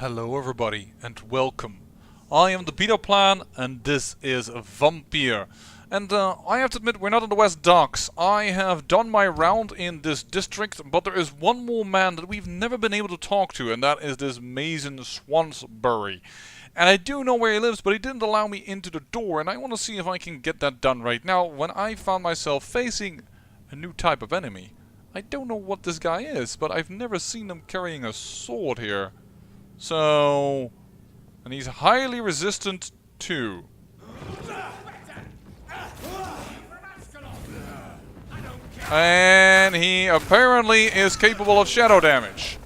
Hello everybody and welcome. I am the Peter Plan and this is Vampyr. And I have to admit we're not in the West Docks. I have done my round in this district, but there is one more man that we've never been able to talk to, and that is this Mason Swansbury. And I do know where he lives, but he didn't allow me into the door, and I want to see if I can get that done right now when I found myself facing a new type of enemy. I don't know what this guy is, but I've never seen him carrying a sword here. So, and he's highly resistant too. And he apparently is capable of shadow damage.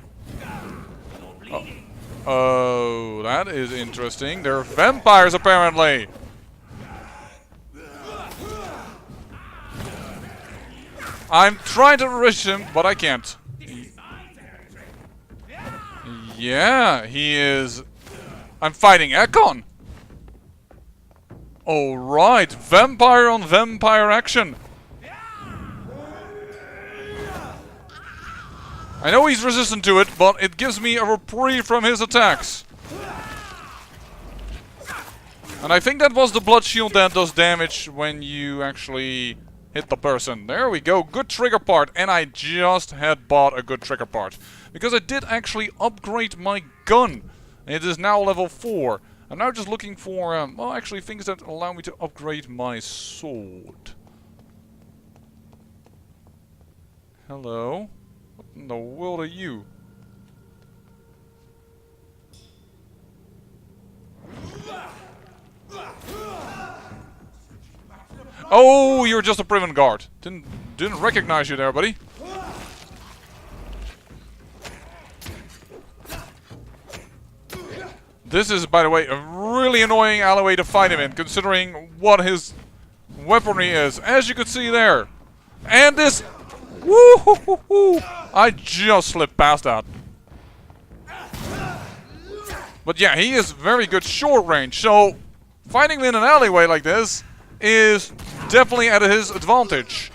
Oh, that is interesting. They're vampires apparently. I'm trying to resist him, but I can't. Yeah, he is. I'm fighting Ekon. Alright, vampire on vampire action. I know he's resistant to it, but it gives me a reprieve from his attacks. And I think that was the blood shield that does damage when you actually hit the person. There we go, good trigger part. And I just had bought a good trigger part. Because I did actually upgrade my gun. It is now level 4. I'm now just looking for, well, actually things that allow me to upgrade my sword. Hello? What in the world are you? Oh, you're just a prison guard. Didn't recognize you there, buddy. This is, by the way, a really annoying alleyway to fight him in, considering what his weaponry is. As you can see there. And this... Woo-hoo-hoo-hoo! I just slipped past that. But yeah, he is very good short range, so fighting him in an alleyway like this is definitely at his advantage.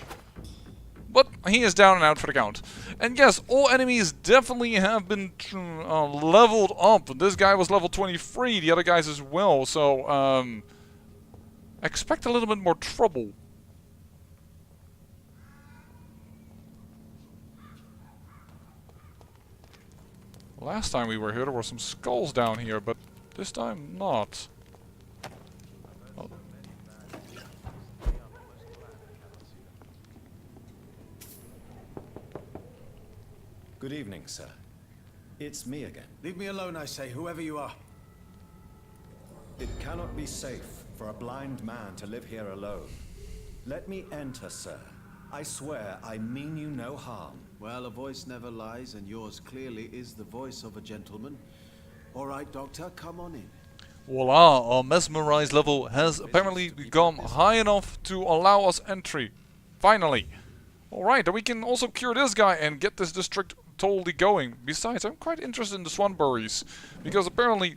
But he is down and out for the count. And yes, all enemies definitely have been leveled up. This guy was level 23, the other guys as well, so expect a little bit more trouble. Last time we were here, there were some skulls down here, but this time not. Oh. Good evening, sir. It's me again. Leave me alone, I say, whoever you are. It cannot be safe for a blind man to live here alone. Let me enter, sir. I swear I mean you no harm. Well, a voice never lies, and yours clearly is the voice of a gentleman. All right, Doctor, come on in. Voila, our mesmerized level has apparently become high enough to allow us entry. Finally. Alright, then we can also cure this guy and get this district totally going. Besides, I'm quite interested in the Swanburys, because apparently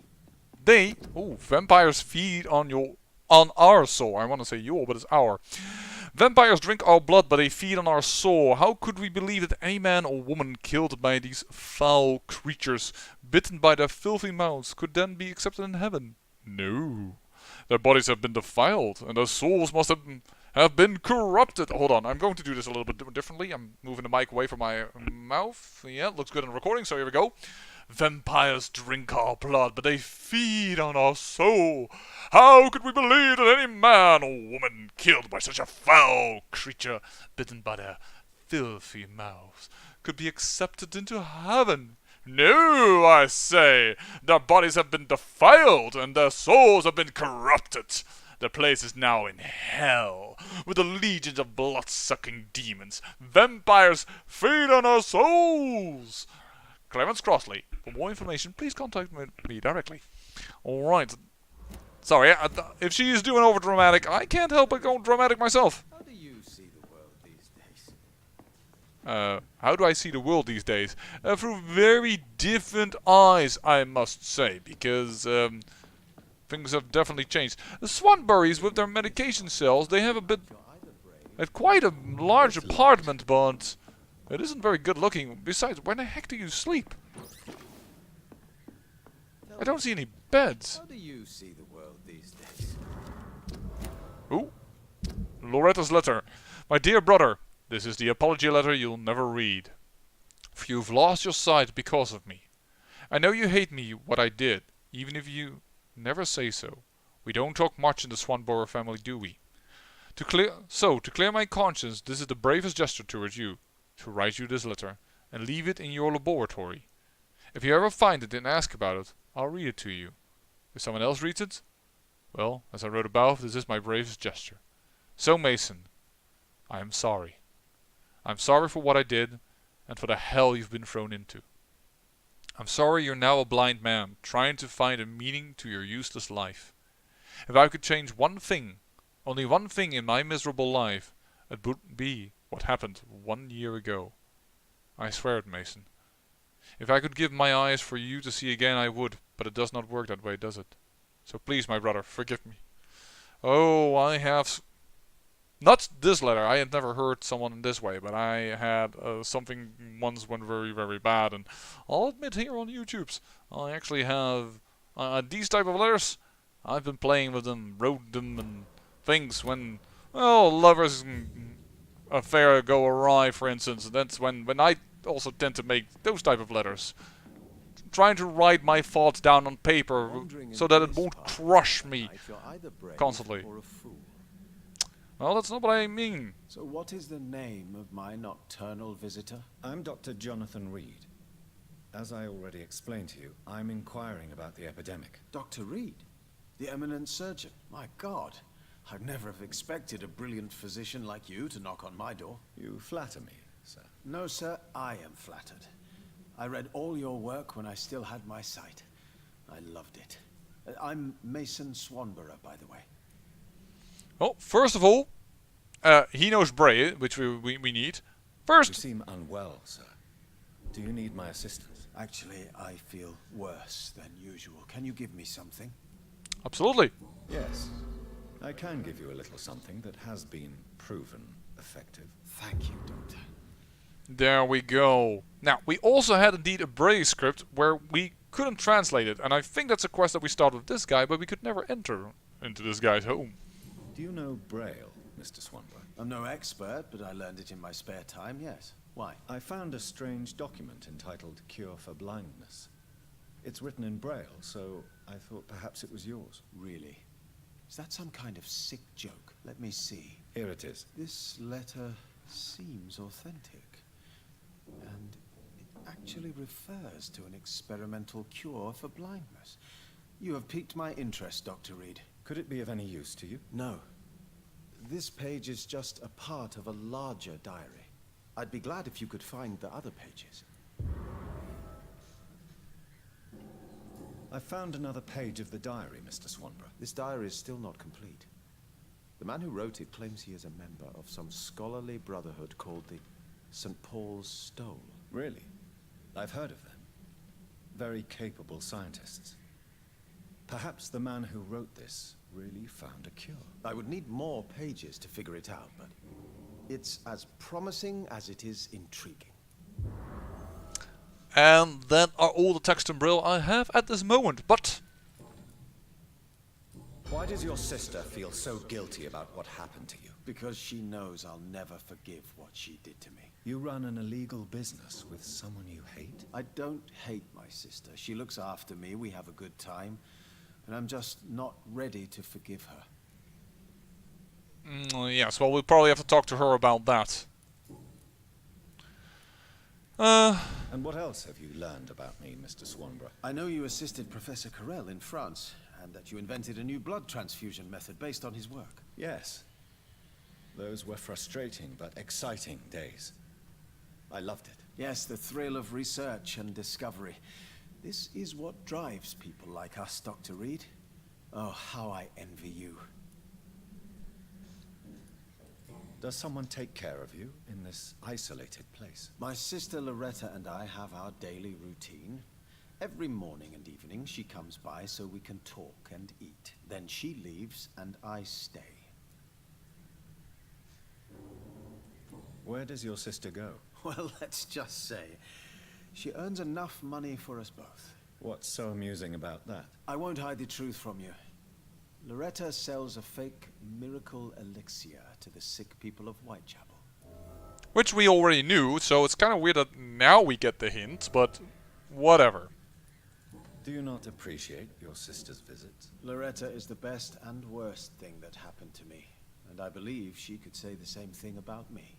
they, vampires feed on our soul. I want to say your, but it's our. Vampires drink our blood, but they feed on our soul. How could we believe that any man or woman killed by these foul creatures, bitten by their filthy mouths, could then be accepted in heaven? No. Their bodies have been defiled, and their souls must have been corrupted. Hold on, I'm going to do this a little bit differently. I'm moving the mic away from my mouth. Yeah, looks good in recording, so here we go. Vampires drink our blood, but they feed on our soul. How could we believe that any man or woman killed by such a foul creature, bitten by their filthy mouths, could be accepted into heaven? No, I say. Their bodies have been defiled, and their souls have been corrupted. Their place is now in hell, with a legion of blood-sucking demons. Vampires feed on our souls. Clarence Crossley. For more information, please contact me directly. Alright. Sorry, if she is doing over dramatic, I can't help but go dramatic myself. How do you see the world these days? How do I see the world these days? Through very different eyes, I must say, because things have definitely changed. The Swanburys, with their medication cells, they have quite a large apartment, but it isn't very good looking. Besides, where the heck do you sleep? don't see any beds. How do you see the world these days? Ooh. Loretta's letter. My dear brother, this is the apology letter you'll never read. For you've lost your sight because of me. I know you hate me what I did, even if you never say so. We don't talk much in the Swanborough family, do we? To clear my conscience, this is the bravest gesture towards you, to write you this letter, and leave it in your laboratory. If you ever find it and ask about it, I'll read it to you. If someone else reads it, well, as I wrote above, this is my bravest gesture. So, Mason, I am sorry. I'm sorry for what I did, and for the hell you've been thrown into. I'm sorry you're now a blind man, trying to find a meaning to your useless life. If I could change one thing, only one thing in my miserable life, it would be what happened 1 year ago. I swear it, Mason. If I could give my eyes for you to see again, I would, but it does not work that way, does it? So please, my brother, forgive me. Oh, I have... Not this letter, I had never heard someone in this way, but I had something once went very, very bad, and I'll admit here on YouTube's, I actually have these type of letters. I've been playing with them, wrote them, and things when, well, lovers affair go awry, for instance. That's when I also tend to make those type of letters. Trying to write my thoughts down on paper so that it won't crush me constantly. Well, that's not what I mean. So what is the name of my nocturnal visitor? I'm Dr. Jonathan Reed. As I already explained to you, I'm inquiring about the epidemic. Dr. Reed? The eminent surgeon? My God. I'd never have expected a brilliant physician like you to knock on my door. You flatter me, sir. No, sir, I am flattered. I read all your work when I still had my sight. I loved it. I'm Mason Swanborough, by the way. Well, first of all, he knows Bray, which we need. First... You seem unwell, sir. Do you need my assistance? Actually, I feel worse than usual. Can you give me something? Absolutely. Yes. I can give you a little something that has been proven effective. Thank you, Doctor. There we go. Now, we also had indeed a Bray script where we couldn't translate it, and I think that's a quest that we start with this guy, but we could never enter into this guy's home. Do you know Braille, Mr. Swanborough? I'm no expert, but I learned it in my spare time, yes. Why? I found a strange document entitled Cure for Blindness. It's written in Braille, so I thought perhaps it was yours. Really? Is that some kind of sick joke? Let me see. Here it is. This letter seems authentic. And it actually refers to an experimental cure for blindness. You have piqued my interest, Dr. Reed. Could it be of any use to you? No. This page is just a part of a larger diary. I'd be glad if you could find the other pages. I found another page of the diary, Mr. Swanborough. This diary is still not complete. The man who wrote it claims he is a member of some scholarly brotherhood called the St. Paul's Stole. Really? I've heard of them. Very capable scientists. Perhaps the man who wrote this really found a cure. I would need more pages to figure it out, but it's as promising as it is intriguing. And that are all the text in Braille I have at this moment, but... Why does your sister feel so guilty about what happened to you? Because she knows I'll never forgive what she did to me. You run an illegal business with someone you hate? I don't hate my sister. She looks after me, we have a good time. And I'm just not ready to forgive her. Yes, well, we'll probably have to talk to her about that. And what else have you learned about me, Mr. Swanborough? I know you assisted Professor Carell in France, and that you invented a new blood transfusion method based on his work. Yes. Those were frustrating but exciting days. I loved it. Yes, the thrill of research and discovery. This is what drives people like us, Dr. Reed. Oh, how I envy you. Does someone take care of you in this isolated place? My sister Loretta and I have our daily routine. Every morning and evening she comes by so we can talk and eat. Then she leaves and I stay. Where does your sister go? Well, let's just say, she earns enough money for us both. What's so amusing about that? I won't hide the truth from you. Loretta sells a fake miracle elixir to the sick people of Whitechapel. Which we already knew, so it's kind of weird that now we get the hint, but whatever. Do you not appreciate your sister's visit? Loretta is the best and worst thing that happened to me, and I believe she could say the same thing about me.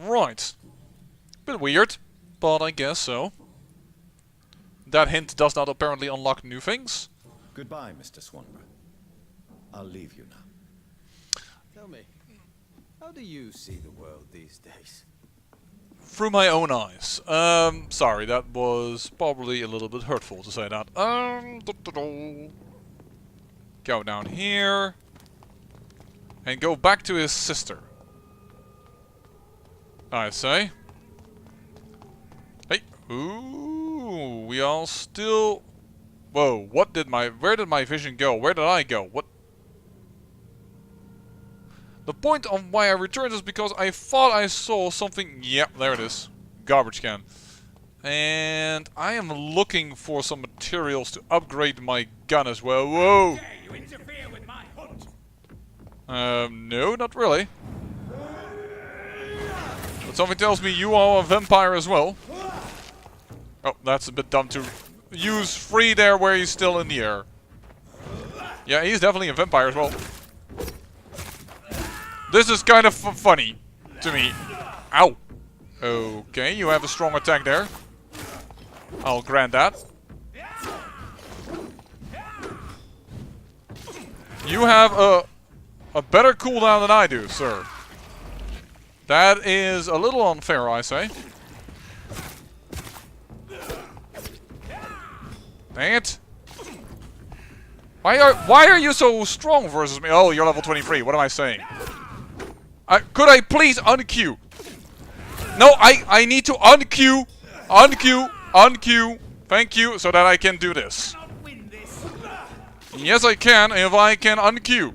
Right. Bit weird, but I guess so. That hint does not apparently unlock new things. Goodbye, Mr. Swanborough. I'll leave you now. Tell me, how do you see the world these days? Through my own eyes. Sorry, that was probably a little bit hurtful to say that. Go down here. And go back to his sister. I say. Hey. Ooh, we all still... Whoa, where did my vision go? Where did I go? What? The point of why I returned is because I thought I saw something... Yep, there it is. Garbage can. And I am looking for some materials to upgrade my gun as well. Whoa! Dare you interfere with my hunt? No, not really. But something tells me you are a vampire as well. Oh, that's a bit dumb to use free there where he's still in the air. Yeah, he's definitely a vampire as well. This is kind of funny to me. Ow. Okay, you have a strong attack there. I'll grant that. You have a better cooldown than I do, sir. That is a little unfair, I say. Dang it. Why are you so strong versus me? Oh, you're level 23. What am I saying? Could I please unqueue? No, I need to unqueue. Unqueue. Thank you, so that I can do this. Yes, I can, if I can unqueue.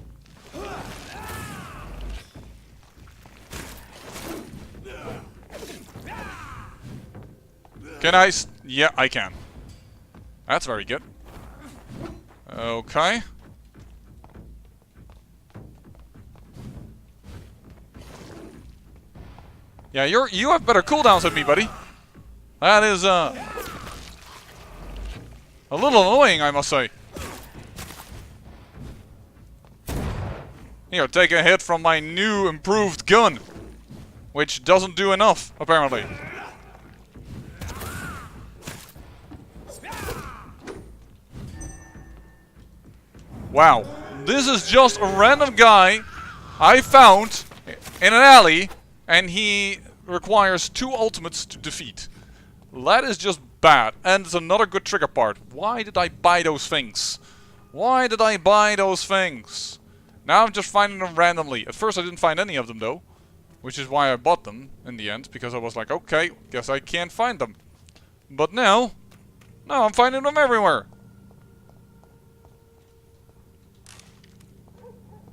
Can I? Yeah, I can. That's very good. Okay. Yeah, you have better cooldowns than me, buddy. That is a little annoying, I must say. Here, take a hit from my new improved gun, which doesn't do enough, apparently. Wow, this is just a random guy I found in an alley, and he requires 2 ultimates to defeat. That is just bad, and it's another good trigger part. Why did I buy those things? Why did I buy those things? Now I'm just finding them randomly. At first I didn't find any of them though, which is why I bought them in the end, because I was like, okay, guess I can't find them. But now I'm finding them everywhere.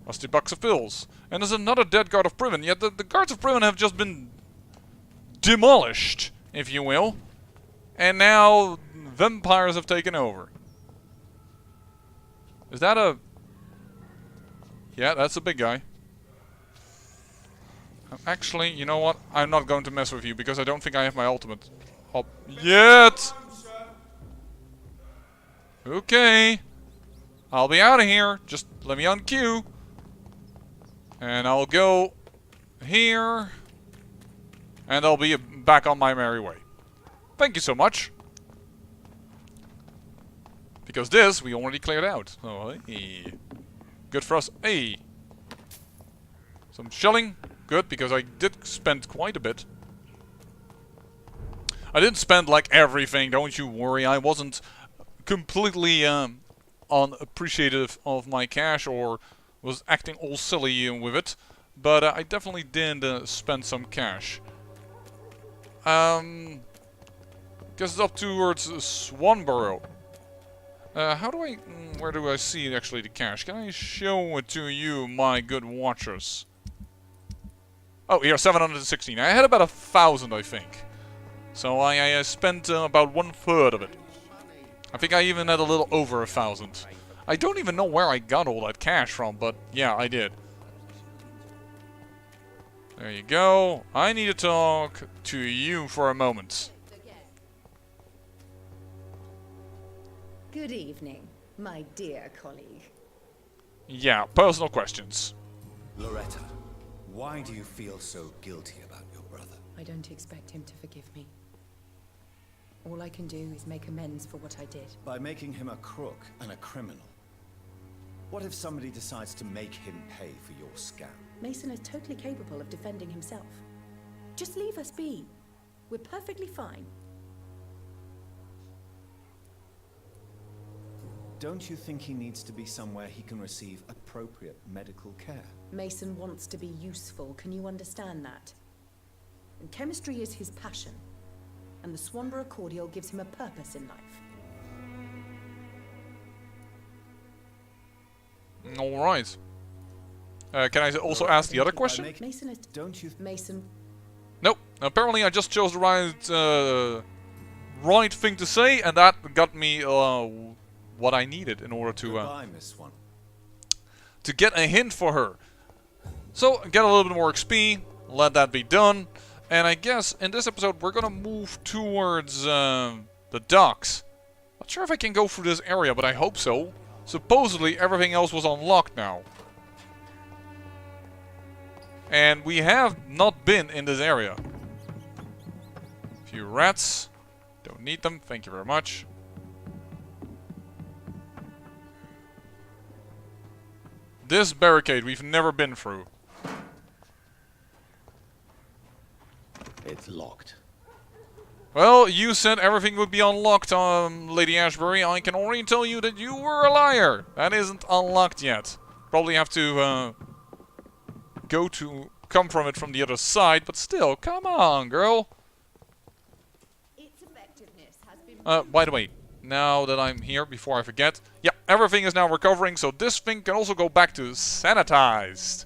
Rusty box of pills. And there's another dead guard of Priven. Yet the guards of Priven have just been demolished, if you will. And now vampires have taken over. Is that a... Yeah, that's a big guy. Actually, you know what? I'm not going to mess with you because I don't think I have my ultimate up yet. Okay. I'll be out of here. Just let me unqueue. And I'll go here. And I'll be back on my merry way. Thank you so much. Because this we already cleared out. Oh, hey. Good for us. Hey. Some shelling. Good, because I did spend quite a bit. I didn't spend like everything, don't you worry. I wasn't completely unappreciative of my cash or was acting all silly with it. But I definitely did spend some cash. Guess it's up towards Swanborough. How do I... where do I see actually the cash? Can I show it to you, my good watchers? Oh, here, 716. I had about 1,000, I think. So I spent about 1/3 of it. I think I even had a little over 1,000. I don't even know where I got all that cash from, but yeah, I did. There you go. I need to talk to you for a moment. Good evening, my dear colleague. Yeah, personal questions. Loretta, why do you feel so guilty about your brother? I don't expect him to forgive me. All I can do is make amends for what I did. By making him a crook and a criminal. What if somebody decides to make him pay for your scam? Mason is totally capable of defending himself. Just leave us be. We're perfectly fine. Don't you think he needs to be somewhere he can receive appropriate medical care? Mason wants to be useful, can you understand that? And chemistry is his passion. And the Swanborough cordial gives him a purpose in life. Alright. Can I also ask the other question? Mason is... Don't you... Mason... Nope. Apparently I just chose the right thing to say, and that got me what I needed in order to Goodbye, Miss Swan. to get a hint for her. So, get a little bit more XP, let that be done, and I guess in this episode we're gonna move towards the docks. Not sure if I can go through this area, but I hope so. Supposedly everything else was unlocked now. And we have not been in this area. Few rats. Don't need them, thank you very much. This barricade we've never been through. It's locked. Well, you said everything would be unlocked, Lady Ashbury. I can already tell you that you were a liar. That isn't unlocked yet. Probably have to come from it from the other side, but still, come on, girl. Its effectiveness has been... By the way, now that I'm here, before I forget, yeah, everything is now recovering, so this thing can also go back to sanitized.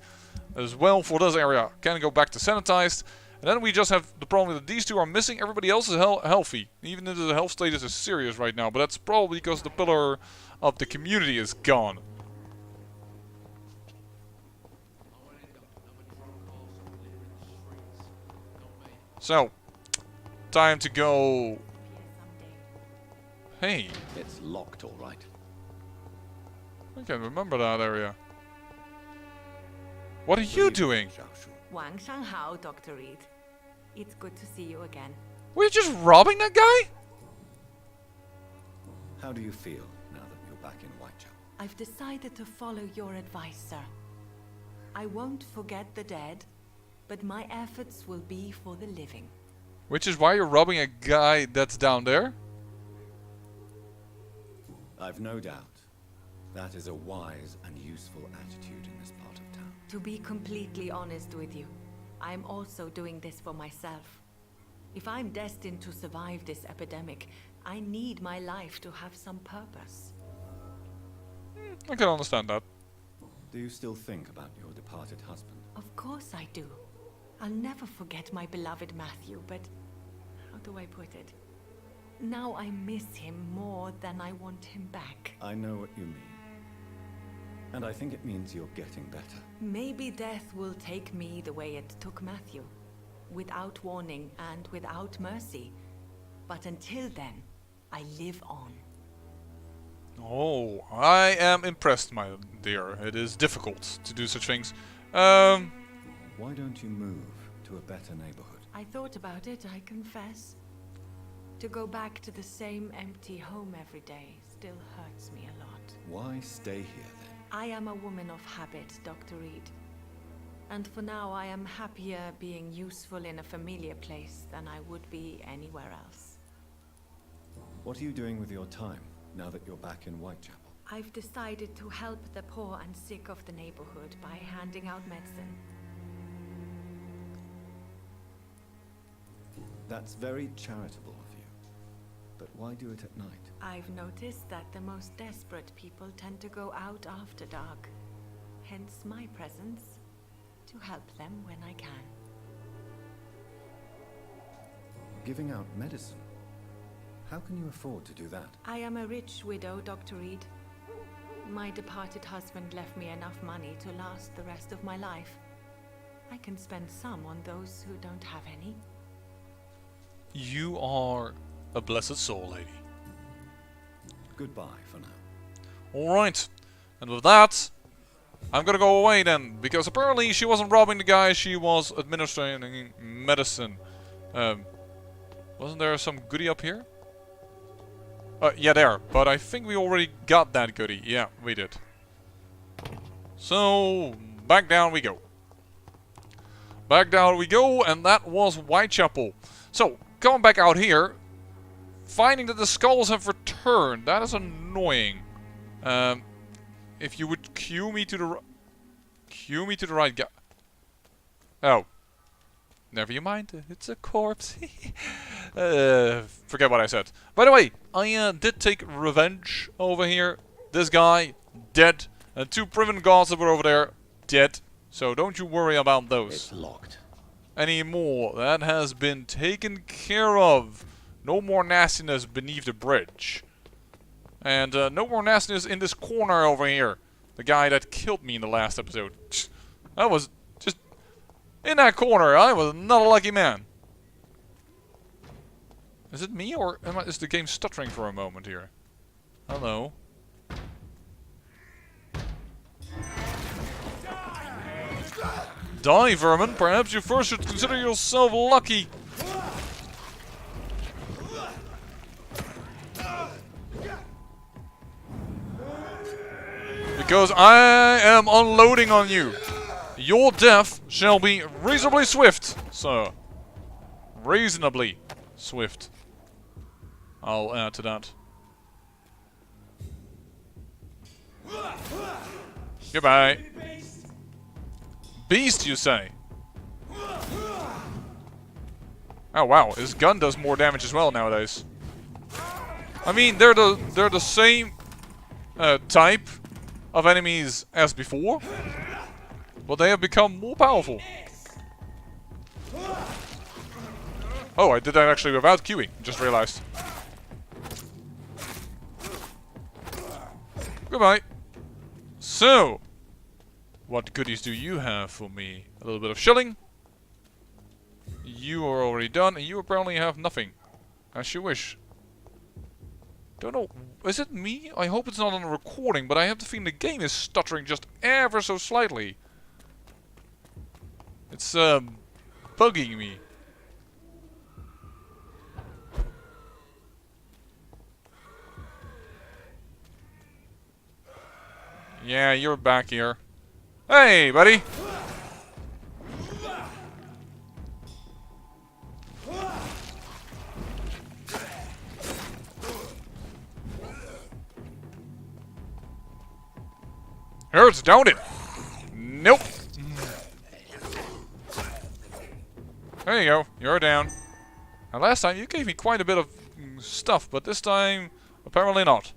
As well for this area, can go back to sanitized. And then we just have the problem that these two are missing, everybody else is healthy. Even if the health status is serious right now, but that's probably because the pillar of the community is gone. So, time to go. Hey, It's locked, all right. I can remember that area. What are you doing? Wang Shanghao, Dr. Reed. It's good to see you again. Were you just robbing that guy? How do you feel now that you're back in Whitechapel? I've decided to follow your advice, sir. I won't forget the dead, but my efforts will be for the living. Which is why you're robbing a guy that's down there? I've no doubt. That is a wise and useful attitude in this part of town. To be completely honest with you, I'm also doing this for myself. If I'm destined to survive this epidemic, I need my life to have some purpose. I can understand that. Do you still think about your departed husband? Of course I do. I'll never forget my beloved Matthew, but how do I put it? Now I miss him more than I want him back. I know what you mean. And I think it means you're getting better. Maybe death will take me the way it took Matthew, without warning and without mercy. But until then, I live on. Oh, I am impressed, my dear. It is difficult to do such things. Why don't you move to a better neighborhood? I thought about it, I confess. To go back to the same empty home every day still hurts me a lot. Why stay here then? I am a woman of habit, Dr. Reed. And for now, I am happier being useful in a familiar place than I would be anywhere else. What are you doing with your time now that you're back in Whitechapel? I've decided to help the poor and sick of the neighborhood by handing out medicine. That's very charitable of you. But why do it at night? I've noticed that the most desperate people tend to go out after dark. Hence my presence, to help them when I can. giving out medicine. How can you afford to do that? I am a rich widow, Dr. Reed. My departed husband left me enough money to last the rest of my life. I can spend some on those who don't have any. You are a blessed soul, lady. Goodbye for now. Alright. And with that, I'm gonna go away then. Because apparently she wasn't robbing the guy, she was administering medicine. Wasn't there some goodie up here? Yeah, there. But I think we already got that goodie. Yeah, we did. So, back down we go. Back down we go, and that was Whitechapel. So, coming back out here, finding that the skulls have returned. That is annoying. If you would cue me to the right guy. Oh. Never you mind, it's a corpse. Forget what I said. By the way, I did take revenge over here. This guy, dead. And 2 prison guards that were over there, dead. So don't you worry about those. It's locked. Anymore. That has been taken care of. No more nastiness beneath the bridge. And no more nastiness in this corner over here. The guy that killed me in the last episode. That was just... in that corner, I was not a lucky man. Is it me or is the game stuttering for a moment here? Hello. Die, vermin. Perhaps you first should consider yourself lucky. Because I am unloading on you. Your death shall be reasonably swift, sir. Reasonably swift. I'll add to that. Goodbye. Beast, you say? Oh wow, his gun does more damage as well nowadays. I mean, they're the same type of enemies as before, but they have become more powerful. Oh, I did that actually without queuing. Just realized. Goodbye. So, what goodies do you have for me? A little bit of shilling. You are already done, and you apparently have nothing. As you wish. Don't know. Is it me? I hope it's not on a recording, but I have the feeling the game is stuttering just ever so slightly. It's bugging me. Yeah, you're back here. Hey, buddy! Hurts, don't it? Nope. There you go. You're down. Now, last time you gave me quite a bit of stuff, but this time, apparently not.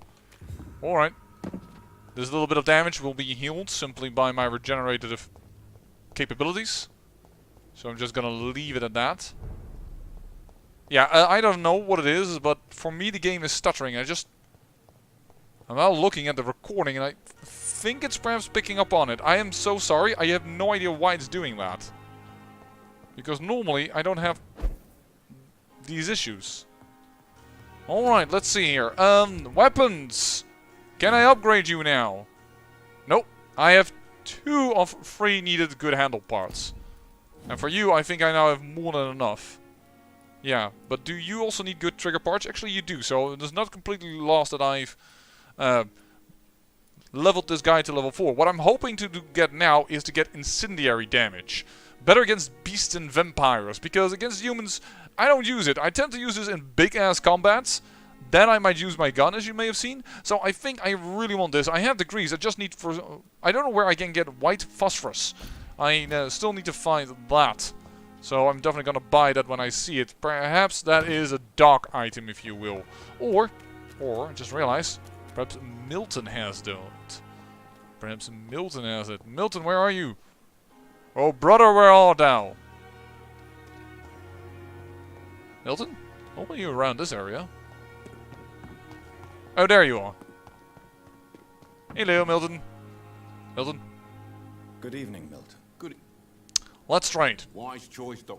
Alright. This little bit of damage will be healed simply by my regenerative capabilities. So I'm just gonna leave it at that. Yeah, I don't know what it is, but for me the game is stuttering. I'm now looking at the recording and I think it's perhaps picking up on it. I am so sorry, I have no idea why it's doing that. Because normally I don't have these issues. Alright, let's see here. Weapons! Can I upgrade you now? Nope. I have 2 of 3 needed good handle parts. And for you, I think I now have more than enough. Yeah, but do you also need good trigger parts? Actually, you do, so it is not completely lost that I've leveled this guy to level 4. What I'm hoping to get now is to get incendiary damage. Better against beasts and vampires, because against humans, I don't use it. I tend to use this in big-ass combats. Then I might use my gun, as you may have seen. So I think I really want this. I have the grease. I just need I don't know where I can get white phosphorus. I still need to find that. So I'm definitely gonna buy that when I see it. Perhaps that is a dark item, if you will. Or just realize, perhaps Milton has that. Perhaps Milton has it. Milton, where are you? Oh, brother, where art thou? Milton? Only you around this area. Oh, there you are. Hello, Milton. Milton. Good evening, Milton. Good. Let's try it. Wise choice, Doc.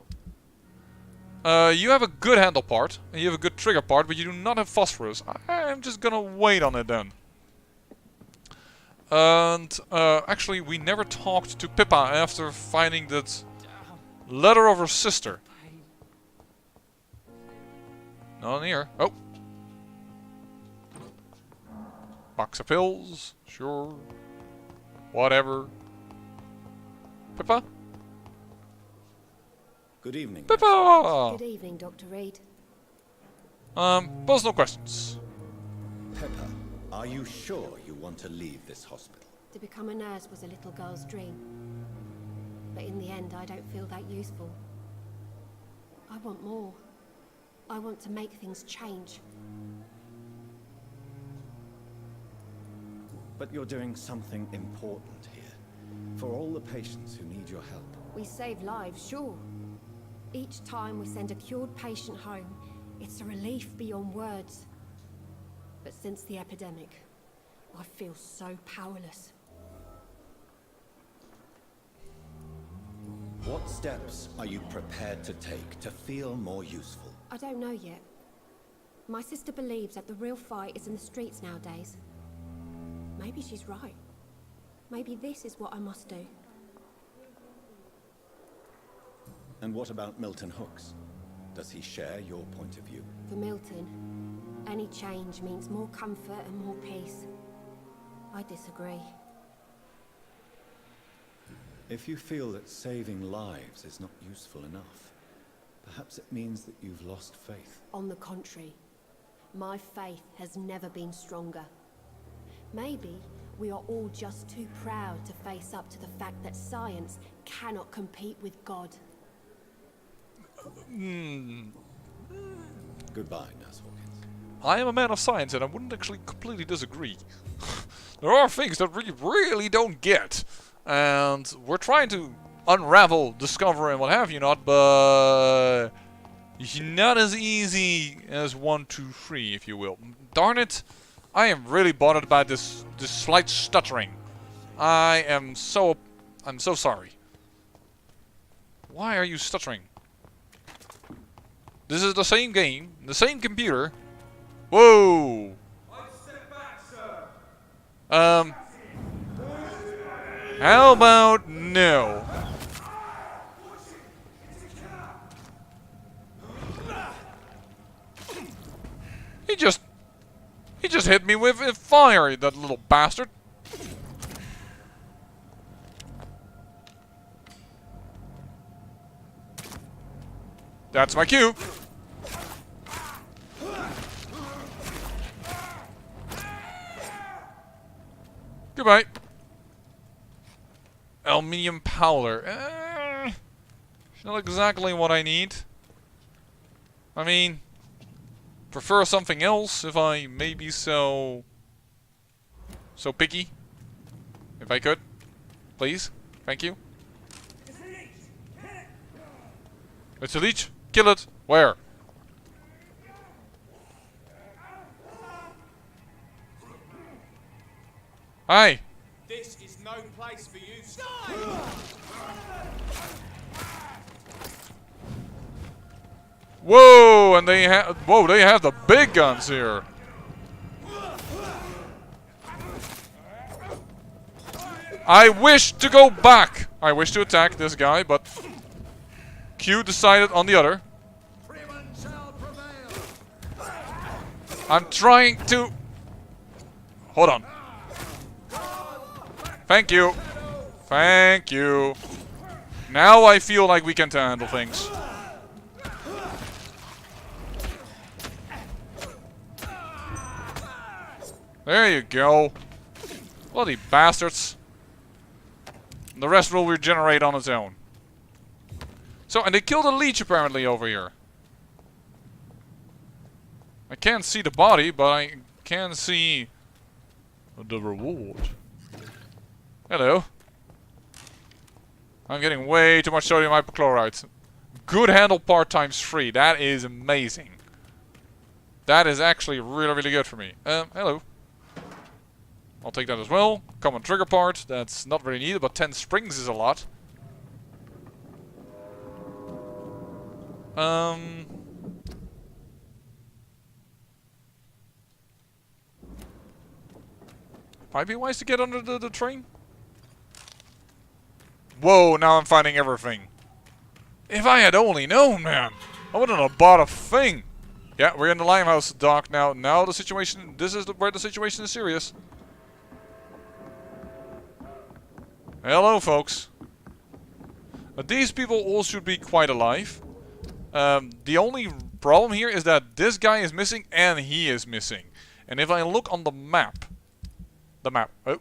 You have a good handle part, and you have a good trigger part, but you do not have phosphorus. I'm just gonna wait on it then. And actually, we never talked to Pippa after finding that letter of her sister. Not in here. Oh. Box of pills. Sure. Whatever. Pippa? Good evening. Pippa! Good evening, Dr. Reed. Personal questions. Pepper, are you sure you want to leave this hospital? To become a nurse was a little girl's dream. But in the end, I don't feel that useful. I want more. I want to make things change. But you're doing something important here. For all the patients who need your help. We save lives, sure. Each time we send a cured patient home, it's a relief beyond words. But since the epidemic, I feel so powerless. What steps are you prepared to take to feel more useful? I don't know yet. My sister believes that the real fight is in the streets nowadays. Maybe she's right. Maybe this is what I must do. And what about Milton Hooks? Does he share your point of view? For Milton, any change means more comfort and more peace. I disagree. If you feel that saving lives is not useful enough, perhaps it means that you've lost faith. On the contrary, my faith has never been stronger. Maybe we are all just too proud to face up to the fact that science cannot compete with God. Goodbye, Nurse Hawkins. I am a man of science, and I wouldn't actually completely disagree. There are things that we really don't get, and we're trying to unravel, discover, and what have you not, but it's not as easy as 1, 2, 3, if you will. Darn it, I am really bothered by this slight stuttering. I'm so sorry. Why are you stuttering? This is the same game, the same computer. Whoa! How about no? He just hit me with fire, that little bastard. That's my cue. Goodbye. Aluminium powder. Not exactly what I need. I mean, prefer something else if I may be so picky. If I could. Please. Thank you. It's a leech. Kill it. Where? Hi. This is no place for you. Whoa, and they have the big guns here. I wish to go back. I wish to attack this guy, but Q decided on the other. I'm trying to... Hold on. Thank you. Thank you. Now I feel like we can handle things. There you go. Bloody bastards. The rest will regenerate on its own. So, and they killed a leech apparently over here. I can't see the body, but I can see the reward. Hello. I'm getting way too much sodium hypochlorite. good handle part times 3. That is amazing. That is actually really, really good for me. Hello. I'll take that as well. Common trigger part. That's not really needed, but 10 springs is a lot. Might be wise to get under the train. Whoa, now I'm finding everything. If I had only known, man. I wouldn't have bought a thing. Yeah, we're in the Limehouse dock now. Now the situation, this is where the situation is serious. Hello, folks. These people all should be quite alive. The only problem here is that this guy is missing and he is missing. And if I look on the map, oh,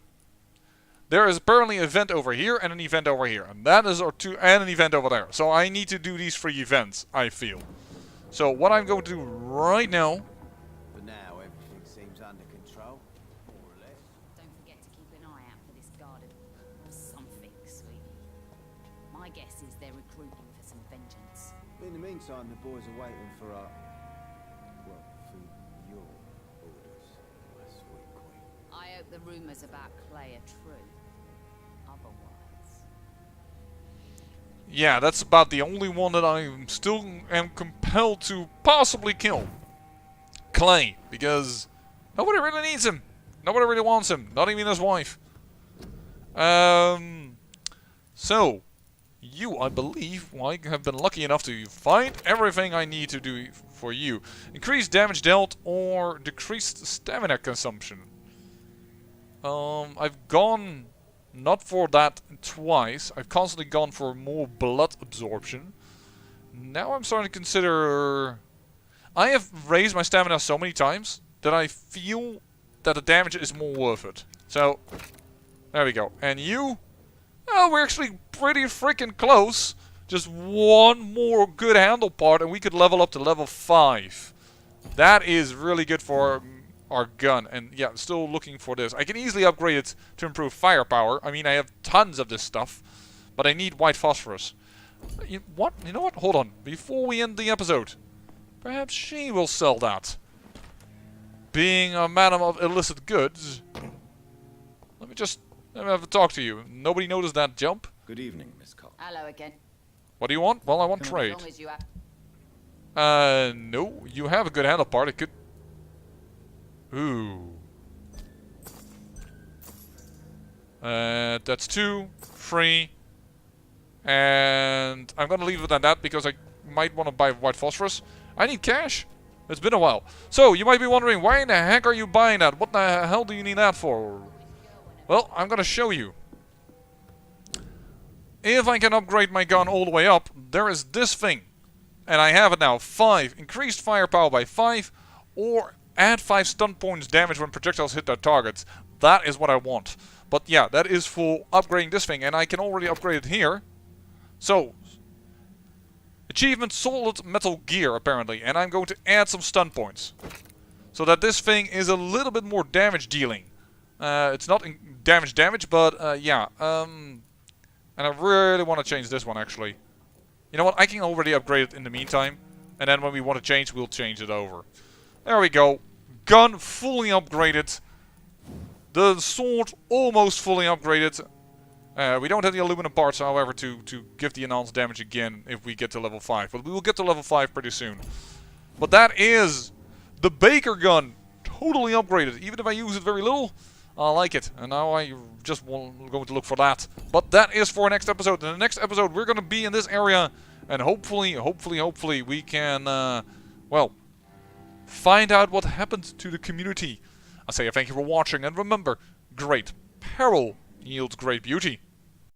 there is apparently an event over here and an event over here, and that is and an event over there. So I need to do these 3 events, I feel. So what I'm going to do right now. For now, everything seems under control, more or less. Don't forget to keep an eye out for this garden. Something, sweetie. My guess is they're recruiting for some vengeance. In the meantime, the boys are waiting for our... well, for your orders, my sweet queen. I hope the rumors about Clay are true. Otherwise... Yeah, that's about the only one that I still am compelled to possibly kill. Clay, because nobody really needs him. Nobody really wants him, not even his wife. So, you, I believe, I have been lucky enough to find everything I need to do for you. Increased damage dealt or decreased stamina consumption. I've gone not for that twice. I've constantly gone for more blood absorption. Now I'm starting to consider... I have raised my stamina so many times that I feel that the damage is more worth it. So, there we go. And you? Oh, we're actually pretty freaking close. Just one more good handle part and we could level up to level 5. That is really good for our gun. And yeah, I'm still looking for this. I can easily upgrade it to improve firepower. I mean, I have tons of this stuff. But I need white phosphorus. What? You know what? Hold on. Before we end the episode, perhaps she will sell that. Being a madam of illicit goods. Let me have a talk to you. Nobody noticed that jump? Good evening, Miss Cox. Hello again. What do you want? Well, I want trade. As long as you have... No. You have a good handle part. It could... Ooh. That's 2, 3. And I'm gonna leave it at that because I might want to buy white phosphorus. I need cash. It's been a while. So, you might be wondering, why in the heck are you buying that? What the hell do you need that for? Well, I'm gonna show you. If I can upgrade my gun all the way up, there is this thing. And I have it now. 5. Increased firepower by 5. Or add 5 stun points damage when projectiles hit their targets. That is what I want. But yeah, that is for upgrading this thing. And I can already upgrade it here. So, achievement solid metal gear apparently. And I'm going to add some stun points. So that this thing is a little bit more damage dealing. It's not damage, but yeah. And I really want to change this one actually. You know what? I can already upgrade it in the meantime. And then when we want to change, we'll change it over. There we go. Gun fully upgraded. The sword almost fully upgraded. We don't have the aluminum parts, however, to give the enhanced damage again if we get to level 5. But we will get to level 5 pretty soon. But that is the Baker gun. Totally upgraded. Even if I use it very little, I like it. And now I just going to look for that. But that is for next episode. In the next episode, we're going to be in this area. And hopefully, we can, well, find out what happened to the community. I say thank you for watching. And remember, great peril yields great beauty.